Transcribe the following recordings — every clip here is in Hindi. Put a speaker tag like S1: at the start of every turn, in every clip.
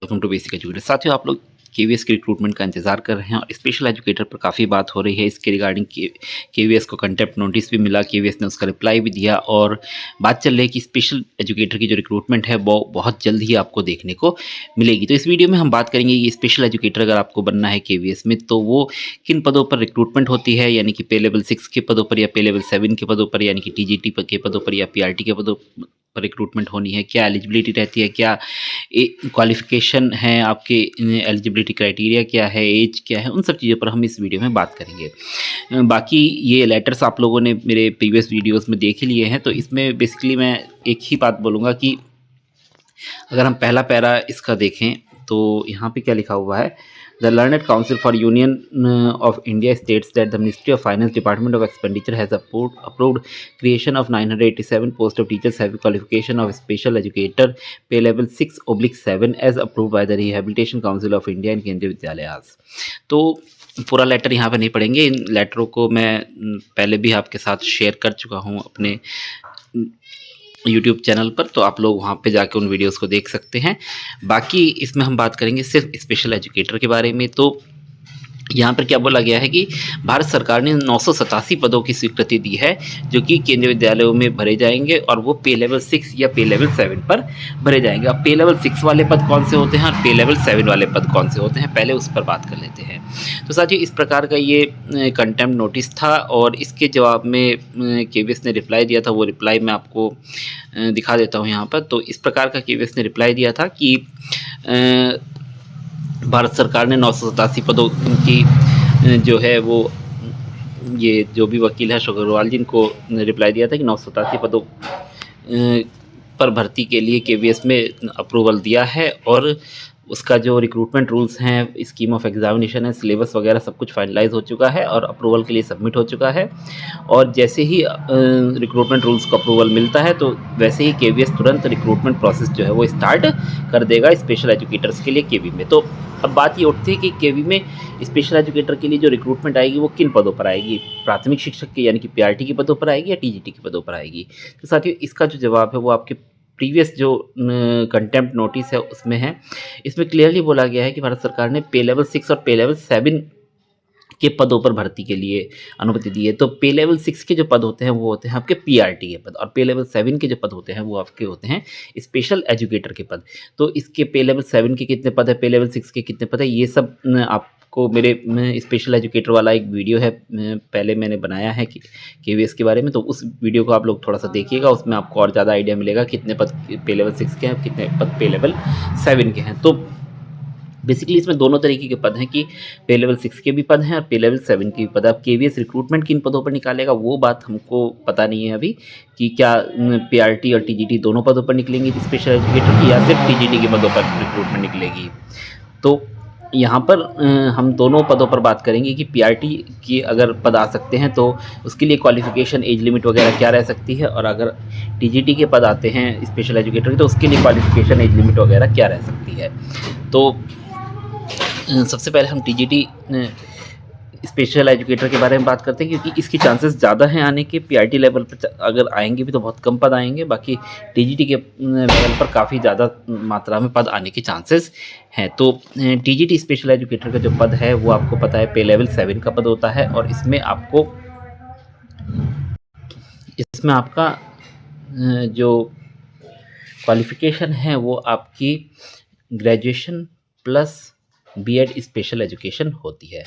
S1: Welcome to basic educator. साथियों, आप लोग केवीएस के रिक्रूटमेंट का इंतजार कर रहे हैं और स्पेशल एजुकेटर पर काफ़ी बात हो रही है। इसके रिगार्डिंग केवीएस को कंटेम्प्ट नोटिस भी मिला, केवीएस ने उसका रिप्लाई भी दिया और बात चल रही है कि स्पेशल एजुकेटर की जो रिक्रूटमेंट है वो बहुत जल्द ही आपको देखने को मिलेगी। तो इस वीडियो में हम बात करेंगे कि स्पेशल एजुकेटर अगर आपको बनना है केवीएस में तो वो किन पदों पर रिक्रूटमेंट होती है, यानी कि पे लेवल 6 के पदों पर या पे लेवल 7 के पदों पर, यानी कि टीजीटी के पदों पर या पीआरटी के पदों पर रिक्रूटमेंट होनी है, क्या एलिजिबिलिटी रहती है, क्या क्वालिफिकेशन है, आपके एलिजिबिलिटी क्राइटेरिया क्या है, एज क्या है, उन सब चीज़ों पर हम इस वीडियो में बात करेंगे। बाकी ये लेटर्स आप लोगों ने मेरे प्रीवियस वीडियोस में देख ही लिए हैं, तो इसमें बेसिकली मैं एक ही बात बोलूँगा कि अगर हम पहला पैरा इसका देखें तो यहाँ पे क्या लिखा हुआ है, the learned council for Union of India states that the ministry of finance department of expenditure has approved creation of 987 post of teachers have qualification of special educator pay level 6/7 as approved by the rehabilitation council of India and Kendriya Vidyalaya आज। तो पूरा लेटर यहाँ पे नहीं पढ़ेंगे, इन लेटरों को मैं पहले भी आपके साथ शेयर कर चुका हूँ अपने यूट्यूब चैनल पर, तो आप लोग वहाँ पे जाके उन वीडियोस को देख सकते हैं। बाकी इसमें हम बात करेंगे सिर्फ स्पेशल एजुकेटर के बारे में। तो यहाँ पर क्या बोला गया है कि भारत सरकार ने 987 पदों की स्वीकृति दी है जो कि केंद्रीय विद्यालयों में भरे जाएंगे और वो पे लेवल 6 या पे लेवल 7 पर भरे जाएंगे। अब पे लेवल 6 वाले पद कौन से होते हैं और पे लेवल 7 वाले पद कौन से होते हैं, पहले उस पर बात कर लेते हैं। तो साथियों, इस प्रकार का ये कंटेम्प्ट नोटिस था और इसके जवाब में केवीएस ने रिप्लाई दिया था। वो रिप्लाई मैं आपको दिखा देता हूँ यहाँ पर। तो इस प्रकार का केवीएस ने रिप्लाई दिया था कि भारत सरकार ने 987 पदों की जो है वो, ये जो भी वकील है अशोक अग्रवाल जी, इनको रिप्लाई दिया था कि 987 पदों पर भर्ती के लिए केवीएस में अप्रूवल दिया है और उसका जो रिक्रूटमेंट रूल्स हैं, स्कीम ऑफ एग्जामिनेशन है, सिलेबस वगैरह सब कुछ फाइनलाइज हो चुका है और अप्रूवल के लिए सबमिट हो चुका है। और जैसे ही रिक्रूटमेंट रूल्स को अप्रूवल मिलता है तो वैसे ही केवीएस तुरंत रिक्रूटमेंट प्रोसेस जो है वो स्टार्ट कर देगा स्पेशल एजुकेटर्स के लिए केवी में। तो अब बात ये उठती है कि केवी में स्पेशल एजुकेटर के लिए जो रिक्रूटमेंट आएगी वो किन पदों पर आएगी, प्राथमिक शिक्षक के यानी कि पीआरटी के पदों पर आएगी या टीजीटी के पदों पर आएगी। तो साथियों, इसका जो जवाब है वो आपके प्रीवियस जो कंटेम्प्ट नोटिस है उसमें है। इसमें क्लियरली बोला गया है कि भारत सरकार ने पे लेवल 6 और पे लेवल 7 के पदों पर भर्ती के लिए अनुमति दी है। तो पे लेवल 6 के जो पद होते हैं वो होते हैं आपके पीआरटी के पद और पे लेवल 7 के जो पद होते हैं वो आपके होते हैं स्पेशल एजुकेटर के पद। तो इसके पे लेवल 7 के कितने पद है, पे लेवल 6 के कितने पद है, ये सब आपको मेरे स्पेशल एजुकेटर वाला एक वीडियो है, पहले मैंने बनाया है कि केवीएस के बारे में, तो उस वीडियो को आप लोग थोड़ा सा देखिएगा, उसमें आपको और ज़्यादा आइडिया मिलेगा कितने पद पे लेवल 6 के हैं, कितने पद पे लेवल 7 के हैं। तो बेसिकली इसमें दोनों तरीके के पद हैं कि पे लेवल 6 के भी पद हैं और पे लेवल 7 के भी पद। अब केवीएस रिक्रूटमेंट किन पदों पर निकालेगा वो बात हमको पता नहीं है अभी कि क्या पीआरटी और टीजीटी दोनों पदों पर निकलेंगी स्पेशल एजुकेटर की या सिर्फ टीजीटी के पदों पर रिक्रूटमेंट निकलेगी। तो यहाँ पर हम दोनों पदों पर बात करेंगे कि पीआरटी की अगर पद आ सकते हैं तो उसके लिए क्वालिफिकेशन, एज लिमिट वगैरह क्या रह सकती है, और अगर टीजीटी के पद आते हैं स्पेशल एजुकेटर की तो उसके लिए क्वालिफिकेशन, एज लिमिट वगैरह क्या रह सकती है। तो सबसे पहले हम टीजीटी स्पेशल एजुकेटर के बारे में बात करते हैं क्योंकि इसकी चांसेस ज़्यादा हैं आने के। पीआरटी लेवल पर अगर आएंगे भी तो बहुत कम पद आएंगे, बाकी टीजीटी के लेवल पर काफ़ी ज़्यादा मात्रा में पद आने के चांसेस हैं। तो टीजीटी स्पेशल एजुकेटर का जो पद है वो आपको पता है पे लेवल 7 का पद होता है और इसमें आपका जो क्वालिफिकेशन है वो आपकी graduation plus BEd special education होती है।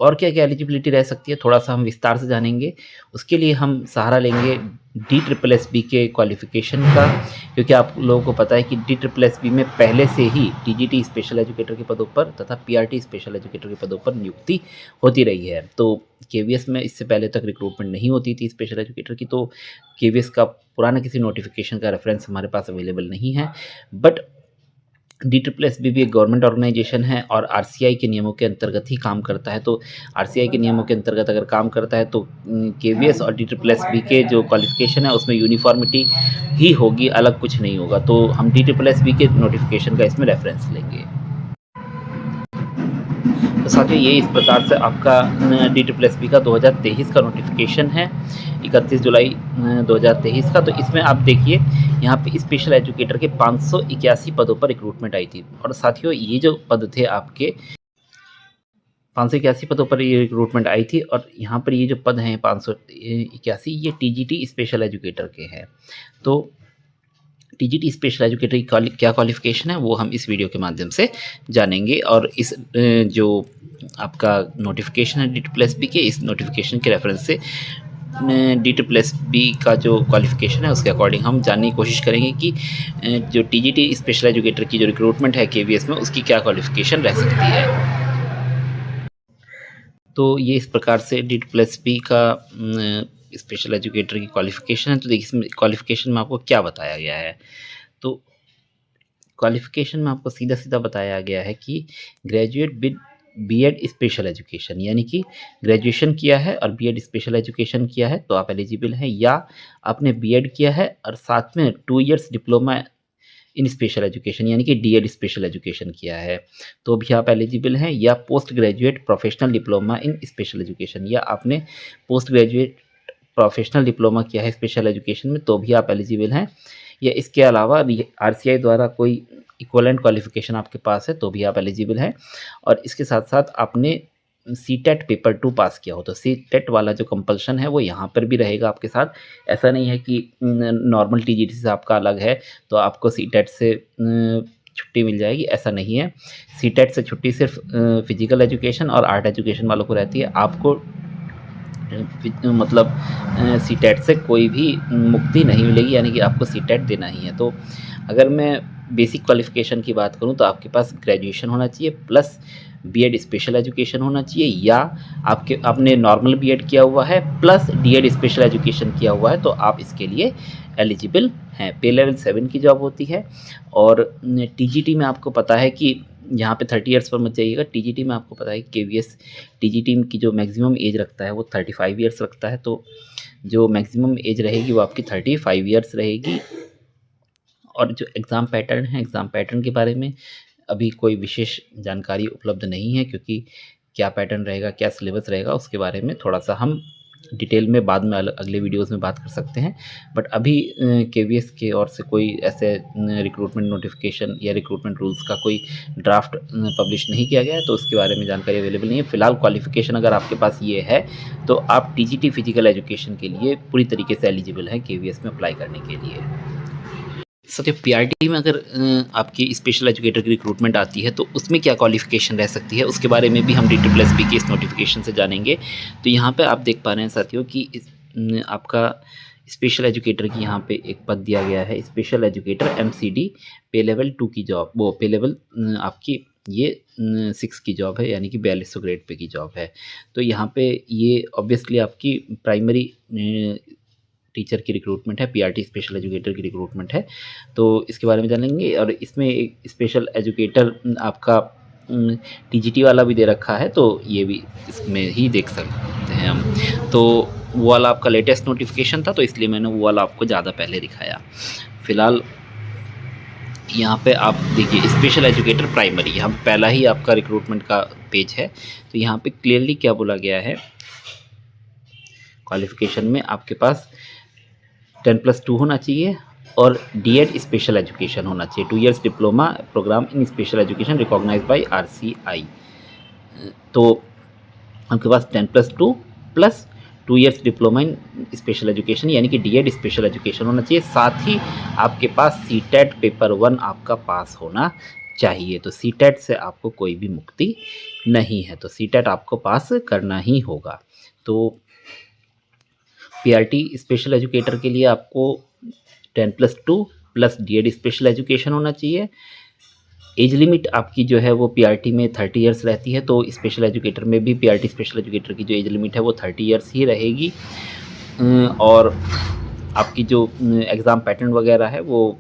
S1: और क्या क्या एलिजिबिलिटी रह सकती है थोड़ा सा हम विस्तार से जानेंगे। उसके लिए हम सहारा लेंगे DSSB के क्वालिफिकेशन का, क्योंकि आप लोगों को पता है कि DSSB में पहले से ही टीजीटी स्पेशल एजुकेटर के पदों पर तथा पीआरटी स्पेशल एजुकेटर के पदों पर नियुक्ति होती रही है। तो केवीएस में इससे पहले तक रिक्रूटमेंट नहीं होती थी स्पेशल एजुकेटर की, तो केवीएस का पुराना किसी नोटिफिकेशन का रेफरेंस हमारे पास अवेलेबल नहीं है। बट DSSB भी एक गवर्नमेंट ऑर्गेनाइजेशन है और आरसीआई के नियमों के अंतर्गत ही काम करता है। तो आरसीआई के नियमों के अंतर्गत अगर काम करता है तो केवीएस और DSSB के जो क्वालिफिकेशन है उसमें यूनिफॉर्मिटी ही होगी, अलग कुछ नहीं होगा। तो हम DSSB के नोटिफिकेशन का इसमें रेफरेंस लेंगे। तो साथियों ये इस प्रकार से आपका DSSB का 2023 का नोटिफिकेशन है 31 जुलाई 2023 का। तो इसमें आप देखिए यहाँ पे स्पेशल एजुकेटर के 581 पदों पर रिक्रूटमेंट आई थी। और साथियों ये जो पद थे आपके 581 पदों पर ये रिक्रूटमेंट आई थी। और यहाँ पर ये जो पद हैं 581 ये TGT स्पेशल एजुकेटर के हैं। तो TGT स्पेशल एजुकेटर की क्या क्वालिफिकेशन है वो हम इस वीडियो के माध्यम से जानेंगे। और इस जो आपका नोटिफिकेशन है DSSB के, इस नोटिफिकेशन के रेफरेंस से DSSB का जो क्वालिफिकेशन है उसके अकॉर्डिंग हम जानने की कोशिश करेंगे कि जो TGT स्पेशल एजुकेटर की जो रिक्रूटमेंट है KVS में उसकी क्या क्वालिफिकेशन रह सकती है। तो ये इस प्रकार से DSSB का स्पेशल एजुकेटर की क्वालिफिकेशन है। तो देखिए इसमें क्वालिफिकेशन में आपको क्या बताया गया है। तो क्वालिफिकेशन में आपको सीधा सीधा बताया गया है कि graduate with B.Ed special education, यानी कि ग्रेजुएशन किया है और B.Ed स्पेशल एजुकेशन किया है तो आप एलिजिबल हैं, या आपने B.Ed किया है और साथ में 2 years diploma in special education यानी कि D.Ed स्पेशल एजुकेशन किया है तो भी आप एलिजिबल हैं, या post graduate professional diploma in special education, या आपने पोस्ट ग्रेजुएट प्रोफेशनल डिप्लोमा किया है स्पेशल एजुकेशन में तो भी आप एलिजिबल हैं, या इसके अलावा RCI द्वारा कोई इक्वलेंट क्वालिफिकेशन आपके पास है तो भी आप एलिजिबल हैं। और इसके साथ साथ आपने CTET पेपर 2 पास किया हो तो CTET वाला जो कंपल्शन है वो यहाँ पर भी रहेगा आपके साथ। ऐसा नहीं है कि नॉर्मल TGT से आपका अलग है तो आपको CTET से छुट्टी मिल जाएगी, ऐसा नहीं है। CTET से छुट्टी सिर्फ फिजिकल एजुकेशन और आर्ट एजुकेशन वालों को रहती है। आपको मतलब CTET से कोई भी मुक्ति नहीं मिलेगी, यानी कि आपको CTET देना ही है। तो अगर मैं बेसिक क्वालिफिकेशन की बात करूं तो आपके पास ग्रेजुएशन होना चाहिए प्लस B.Ed स्पेशल एजुकेशन होना चाहिए, या आपने नॉर्मल B.Ed किया हुआ है प्लस D.Ed स्पेशल एजुकेशन किया हुआ है तो आप इसके लिए एलिजिबल हैं। पे लेवल 7 की जॉब होती है। और TGT में आपको पता है कि यहाँ पे 30 इयर्स पर मत जाइएगा। TGT में आपको पता है कि KVS TGT की जो मैक्सिमम एज रखता है वो 35 इयर्स रखता है। तो जो मैक्सिमम एज रहेगी वो आपकी 35 इयर्स रहेगी। और जो एग्ज़ाम पैटर्न है, एग्ज़ाम पैटर्न के बारे में अभी कोई विशेष जानकारी उपलब्ध नहीं है, क्योंकि क्या पैटर्न रहेगा, क्या सिलेबस रहेगा उसके बारे में थोड़ा सा हम डिटेल में बाद में अगले वीडियोस में बात कर सकते हैं। बट अभी KVS की ओर से कोई ऐसे रिक्रूटमेंट नोटिफिकेशन या रिक्रूटमेंट रूल्स का कोई ड्राफ्ट पब्लिश नहीं किया गया है तो उसके बारे में जानकारी अवेलेबल नहीं है। फ़िलहाल क्वालिफिकेशन अगर आपके पास ये है तो आप TGT फिजिकल एजुकेशन के लिए पूरी तरीके से एलिजिबल हैं KVS में अप्लाई करने के लिए। सत्य PRT में अगर आपकी स्पेशल एजुकेटर की रिक्रूटमेंट आती है तो उसमें क्या क्वालिफिकेशन रह सकती है उसके बारे में भी हम DSSB के इस नोटिफिकेशन से जानेंगे। तो यहाँ पे आप देख पा रहे हैं साथियों कि आपका स्पेशल एजुकेटर की यहाँ पे एक पद दिया गया है, स्पेशल एजुकेटर MCD पे लेवल 2 की जॉब, वो पे लेवल आपकी ये 6 की जॉब है, यानी कि 4200 ग्रेड पे की जॉब है। तो यहाँ पे ये ऑब्वियसली आपकी प्राइमरी टीचर की रिक्रूटमेंट है, PRT स्पेशल एजुकेटर की रिक्रूटमेंट है। तो इसके बारे में जानेंगे। और इसमें एक स्पेशल एजुकेटर आपका TGT वाला भी दे रखा है तो ये भी इसमें ही देख सकते हैं हम। तो वो वाला आपका लेटेस्ट नोटिफिकेशन था तो इसलिए मैंने वो वाला आपको ज़्यादा पहले दिखाया। फ़िलहाल यहाँ पे आप देखिए स्पेशल एजुकेटर प्राइमरी, यहाँ पहला ही आपका रिक्रूटमेंट का पेज है। तो यहाँ पे क्लियरली क्या बोला गया है, क्वालिफिकेशन में आपके पास 10+2 होना चाहिए और D.Ed स्पेशल एजुकेशन होना चाहिए, 2 years diploma program in special education recognised by RCI। तो आपके पास 10+2 plus 2 years diploma in special education यानी कि D.Ed स्पेशल एजुकेशन होना चाहिए। साथ ही आपके पास CTET पेपर 1 आपका पास होना चाहिए। तो CTET से आपको कोई भी मुक्ति नहीं है, तो CTET आपको पास करना ही होगा। तो PRT स्पेशल एजुकेटर के लिए आपको 10+2 प्लस D.Ed स्पेशल एजुकेशन होना चाहिए। एज लिमिट आपकी जो है वो PRT में 30 इयर्स रहती है, तो स्पेशल एजुकेटर में भी PRT स्पेशल एजुकेटर की जो एज लिमिट है वो 30 इयर्स ही रहेगी। और आपकी जो एग्ज़ाम पैटर्न वगैरह है वो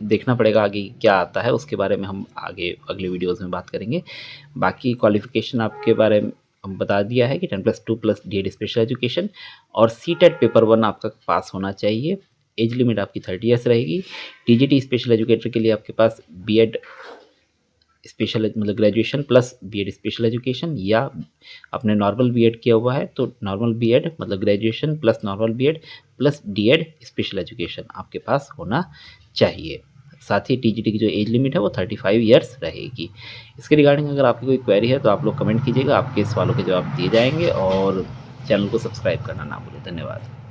S1: देखना पड़ेगा आगे क्या आता है, उसके बारे में हम आगे अगले वीडियोज़ में बात करेंगे। बाकी क्वालिफिकेशन आपके बारे में हम बता दिया है कि 10+2 प्लस D.Ed स्पेशल एजुकेशन और CTET पेपर 1 आपका पास होना चाहिए। एज लिमिट आपकी 30 इयर्स रहेगी। TGT स्पेशल एजुकेटर के लिए आपके पास B.Ed स्पेशल मतलब graduation plus BEd special education, या आपने नॉर्मल बीएड किया हुआ है तो नॉर्मल बीएड मतलब graduation plus normal BEd plus DEd special education आपके पास होना चाहिए। साथ ही टीजीटी की जो एज लिमिट है वो 35 ईयर्स रहेगी। इसके रिगार्डिंग अगर आपकी कोई क्वेरी है तो आप लोग कमेंट कीजिएगा, आपके सवालों के जवाब दिए जाएंगे, और चैनल को सब्सक्राइब करना ना भूलें। धन्यवाद।